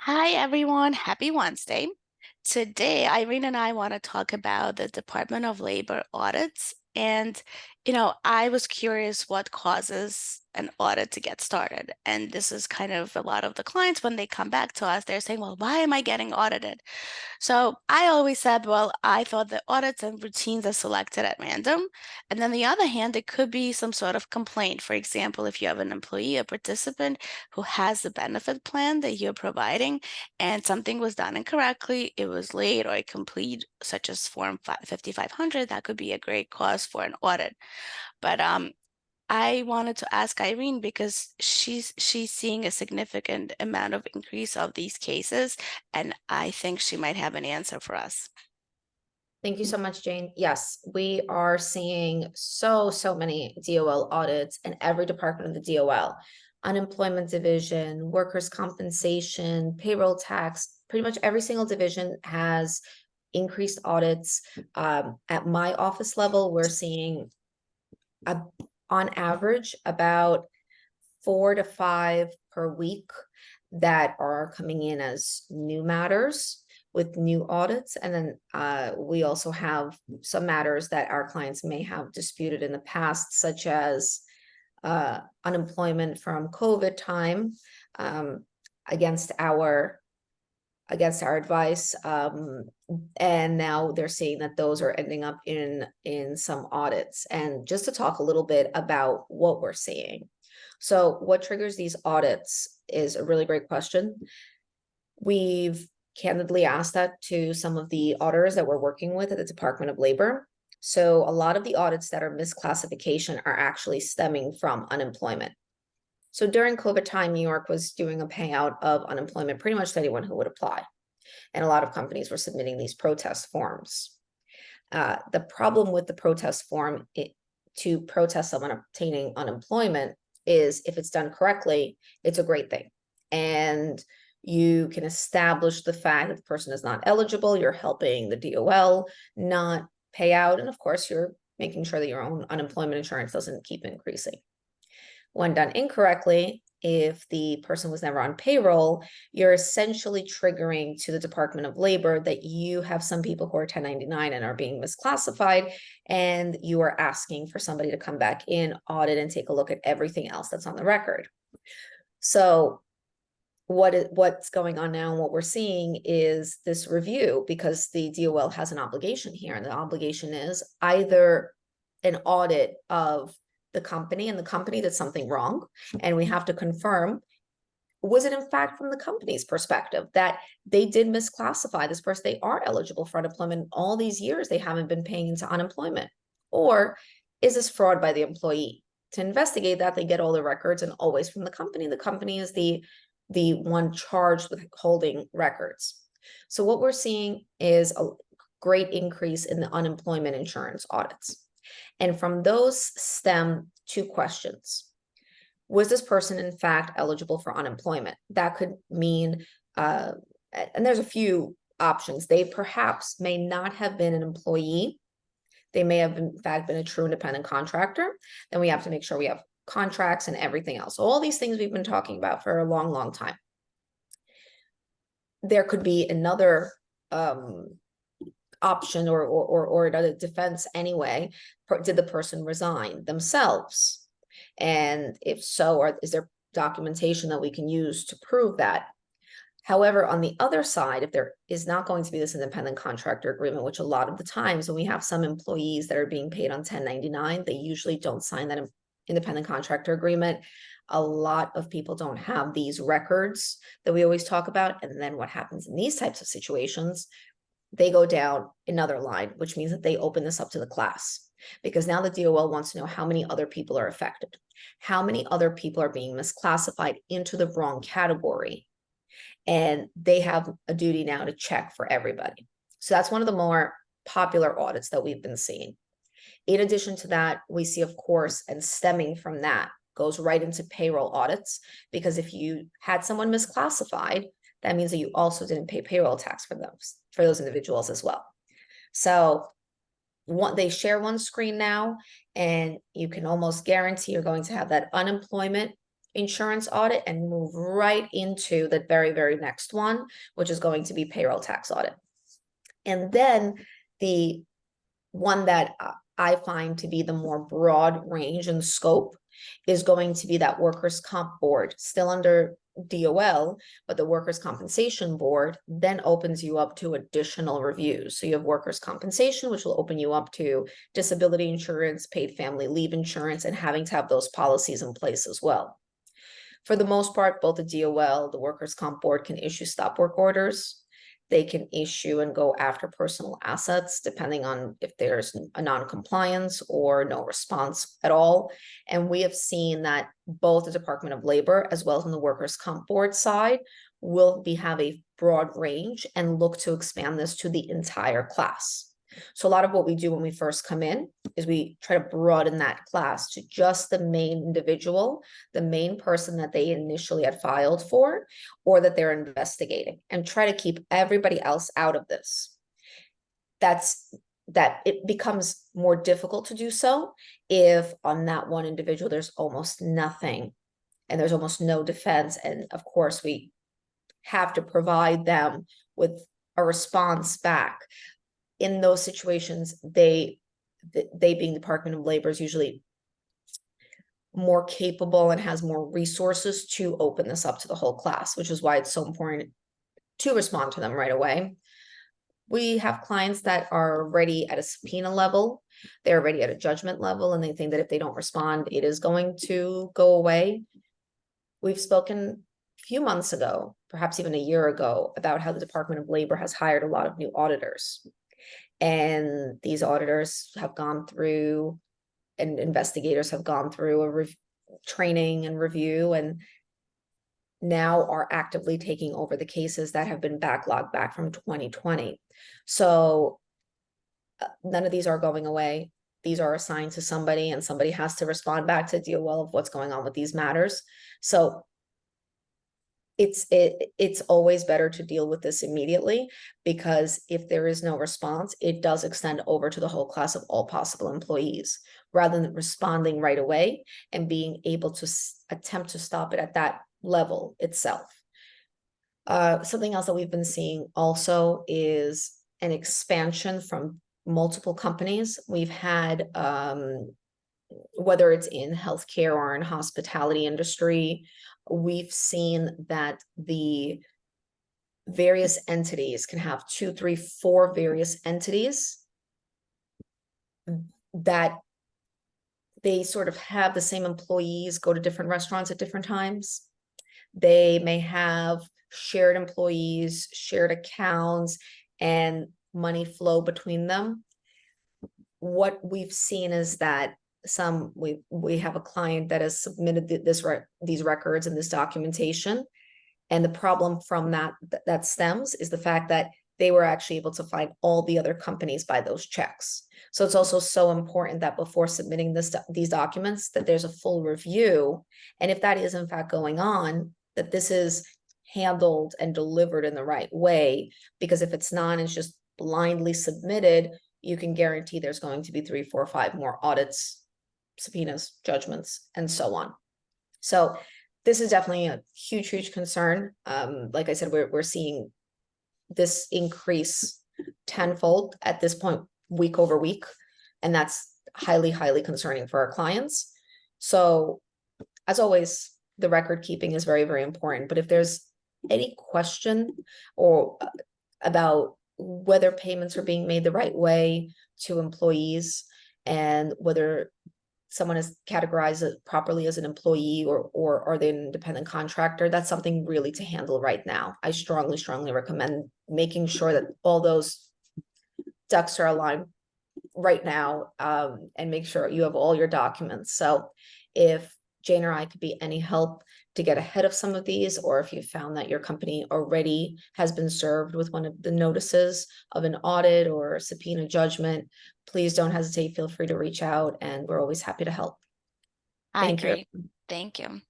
Hi, everyone. Happy Wednesday. Today, Irene and I want to talk about the Department of Labor audits. I was curious what causes an audit to get started. And this is kind of a lot of the clients, when they come back to us, they're saying, well, why am I getting audited? So I always said, well, I thought the audits and routines are selected at random. And then the other hand, it could be some sort of complaint. For example, if you have an employee or participant who has the benefit plan that you're providing and something was done incorrectly, it was late or incomplete, such as Form 5500, that could be a great cause for an audit. But I wanted to ask Irene because she's seeing a significant amount of increase of these cases, and I think she might have an answer for us. Thank you so much, Jane. Yes, we are seeing so many DOL audits in every department of the DOL. Unemployment division, workers' compensation, payroll tax, pretty much every single division has increased audits. At my office level, we're seeing on average about 4 to 5 per week that are coming in as new matters with new audits. And then we also have some matters that our clients may have disputed in the past, such as unemployment from COVID time against our advice, and now they're saying that those are ending up in some audits. And just to talk a little bit about what we're seeing, so what triggers these audits is a really great question. We've candidly asked that to some of the auditors that we're working with at the Department of Labor. So a lot of the audits that are misclassification are actually stemming from unemployment. So during COVID time, New York was doing a payout of unemployment pretty much to anyone who would apply. And a lot of companies were submitting these protest forms. The problem with the protest form to protest someone obtaining unemployment is, if it's done correctly, it's a great thing. And you can establish the fact that the person is not eligible. You're helping the DOL not pay out. And of course, you're making sure that your own unemployment insurance doesn't keep increasing. When done incorrectly, if the person was never on payroll, you're essentially triggering to the Department of Labor that you have some people who are 1099 and are being misclassified, and you are asking for somebody to come back in, audit, and take a look at everything else that's on the record. So what's going on now and what we're seeing is this review, because the DOL has an obligation here, and the obligation is either an audit of the company, and the company did something wrong, and we have to confirm, was it in fact from the company's perspective that they did misclassify this person, they are eligible for unemployment, all these years they haven't been paying into unemployment, or is this fraud by the employee? To investigate that, they get all the records, and always from the company. The company is the one charged with holding records. So what we're seeing is a great increase in the unemployment insurance audits. And from those stem two questions. Was this person in fact eligible for unemployment? That could mean, and there's a few options. They perhaps may not have been an employee. They may have in fact been a true independent contractor. Then we have to make sure we have contracts and everything else. So all these things we've been talking about for a long time. There could be another option or another defense anyway. Did the person resign themselves? And if so, is there documentation that we can use to prove that? However, on the other side, if there is not going to be this independent contractor agreement, which a lot of the times when we have some employees that are being paid on 1099, they usually don't sign that independent contractor agreement. A lot of people don't have these records that we always talk about. And then what happens in these types of situations, they go down another line, which means that they open this up to the class, because now the DOL wants to know how many other people are affected, how many other people are being misclassified into the wrong category. And they have a duty now to check for everybody. So that's one of the more popular audits that we've been seeing. In addition to that, we see, of course, and stemming from that goes right into payroll audits, because if you had someone misclassified, that means that you also didn't pay payroll tax for those individuals as well. So they share one screen now, and you can almost guarantee you're going to have that unemployment insurance audit and move right into the very, very next one, which is going to be payroll tax audit. And then the one that I find to be the more broad range and scope is going to be that workers' comp board, still under DOL, but the workers' compensation board then opens you up to additional reviews. So you have workers' compensation, which will open you up to disability insurance, paid family leave insurance, and having to have those policies in place as well. For the most part, both the DOL, the workers' comp board can issue stop work orders. They can issue and go after personal assets, depending on if there's a non-compliance or no response at all. And we have seen that both the Department of Labor, as well as on the workers' comp board side, will have a broad range and look to expand this to the entire class. So a lot of what we do when we first come in is we try to broaden that class to just the main individual, the main person that they initially had filed for or that they're investigating, and try to keep everybody else out of this. That it becomes more difficult to do so if on that one individual there's almost nothing and there's almost no defense. And of course, we have to provide them with a response back. In those situations, they being Department of Labor is usually more capable and has more resources to open this up to the whole class, which is why it's so important to respond to them right away. We have clients that are ready at a subpoena level, they're ready at a judgment level, and they think that if they don't respond, it is going to go away. We've spoken a few months ago, perhaps even a year ago, about how the Department of Labor has hired a lot of new auditors. And these auditors have gone through, and investigators have gone through a training and review, and now are actively taking over the cases that have been backlogged back from 2020. So none of these are going away. These are assigned to somebody, and somebody has to respond back to DOL of what's going on with these matters. So it's always better to deal with this immediately, because if there is no response, it does extend over to the whole class of all possible employees, rather than responding right away and being able to attempt to stop it at that level itself. Something else that we've been seeing also is an expansion from multiple companies. We've had, whether it's in healthcare or in hospitality industry, we've seen that the various entities can have 2, 3, 4 various entities that they sort of have the same employees go to different restaurants at different times. They may have shared employees, shared accounts, and money flow between them. What we've seen is that we have a client that has submitted these records and this documentation, and the problem from that stems is the fact that they were actually able to find all the other companies by those checks. So it's also so important that before submitting these documents, that there's a full review, and if that is in fact going on, that this is handled and delivered in the right way. Because if it's not, it's just blindly submitted, you can guarantee there's going to be 3, 4, 5 more audits, subpoenas, judgments, and so on. So this is definitely a huge, huge concern. Like I said, we're seeing this increase tenfold at this point, week over week, and that's highly, highly concerning for our clients. So as always, the record keeping is very, very important. But if there's any question or about whether payments are being made the right way to employees, and whether someone is categorized properly as an employee or are they an independent contractor, that's something really to handle right now. I strongly, strongly recommend making sure that all those ducks are aligned right now, and make sure you have all your documents. So if Jane or I could be any help to get ahead of some of these, or if you found that your company already has been served with one of the notices of an audit or a subpoena judgment, please don't hesitate. Feel free to reach out, and we're always happy to help. I Thank you. agree. Thank you.